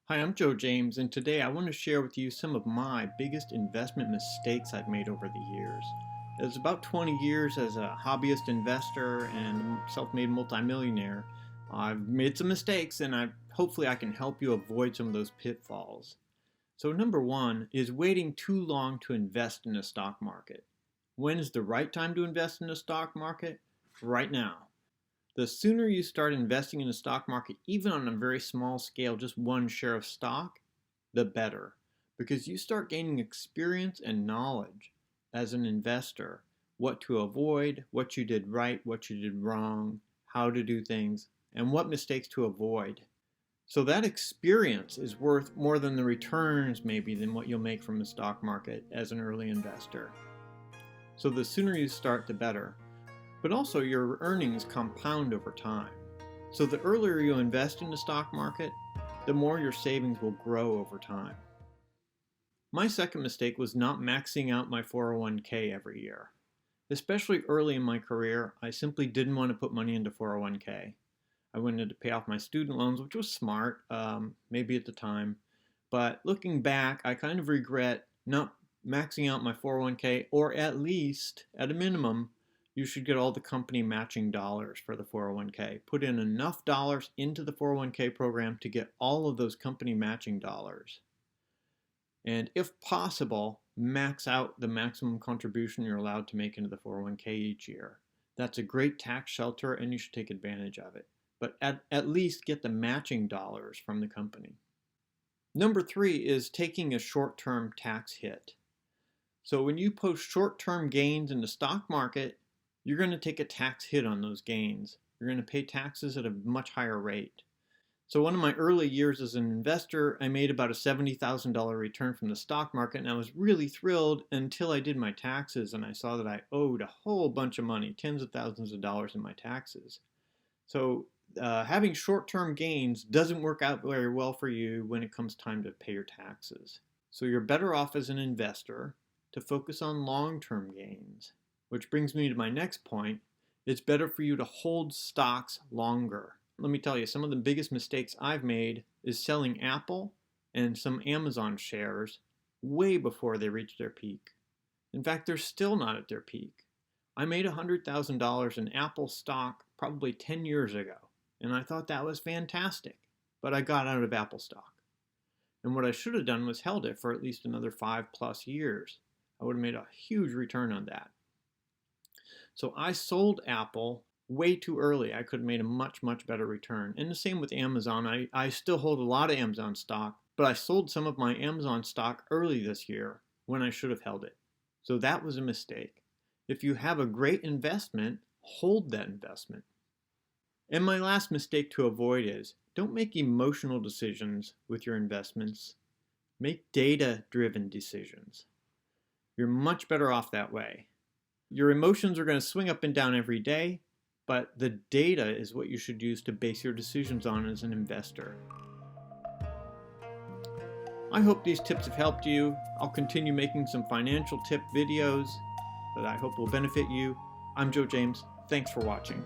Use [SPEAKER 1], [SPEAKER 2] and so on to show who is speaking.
[SPEAKER 1] Hi, I'm Joe James, and today I want to share with you some of my biggest investment mistakes I've made over the years. It's about 20 years as a hobbyist investor and self-made multimillionaire. I've made some mistakes, and hopefully I can help you avoid some of those pitfalls. So number one is waiting too long to invest in the stock market. When is the right time to invest in the stock market? Right now. The sooner you start investing in the stock market, even on a very small scale, just one share of stock, the better. Because you start gaining experience and knowledge as an investor, what to avoid, what you did right, what you did wrong, how to do things, and what mistakes to avoid. So that experience is worth more than the returns maybe than what you'll make from the stock market as an early investor. So the sooner you start, the better. But also your earnings compound over time. So the earlier you invest in the stock market, the more your savings will grow over time. My second mistake was not maxing out my 401k every year. Especially early in my career, I simply didn't want to put money into 401k. I wanted to pay off my student loans, which was smart, maybe at the time. But looking back, I kind of regret not maxing out my 401k, or at least, at a minimum, you should get all the company matching dollars for the 401k. Put in enough dollars into the 401k program to get all of those company matching dollars. And if possible, max out the maximum contribution you're allowed to make into the 401k each year. That's a great tax shelter and you should take advantage of it. But at least get the matching dollars from the company. Number three is taking a short-term tax hit. So when you post short-term gains in the stock market, you're going to take a tax hit on those gains. You're going to pay taxes at a much higher rate. So one of my early years as an investor, I made about a $70,000 return from the stock market, and I was really thrilled until I did my taxes and I saw that I owed a whole bunch of money, tens of thousands of dollars in my taxes. So having short-term gains doesn't work out very well for you when it comes time to pay your taxes. So you're better off as an investor to focus on long-term gains. Which brings me to my next point. It's better for you to hold stocks longer. Let me tell you, some of the biggest mistakes I've made is selling Apple and some Amazon shares way before they reached their peak. In fact, they're still not at their peak. I made $100,000 in Apple stock probably 10 years ago, and I thought that was fantastic, but I got out of Apple stock. And what I should have done was held it for at least another 5+ years. I would have made a huge return on that. So I sold Apple way too early. I could have made a much better return. And the same with Amazon. I still hold a lot of Amazon stock, but I sold some of my Amazon stock early this year when I should have held it. So that was a mistake. If you have a great investment, hold that investment. And my last mistake to avoid is don't make emotional decisions with your investments. Make data-driven decisions. You're much better off that way. Your emotions are going to swing up and down every day, but the data is what you should use to base your decisions on as an investor. I hope these tips have helped you. I'll continue making some financial tip videos that I hope will benefit you. I'm Joe James. Thanks for watching.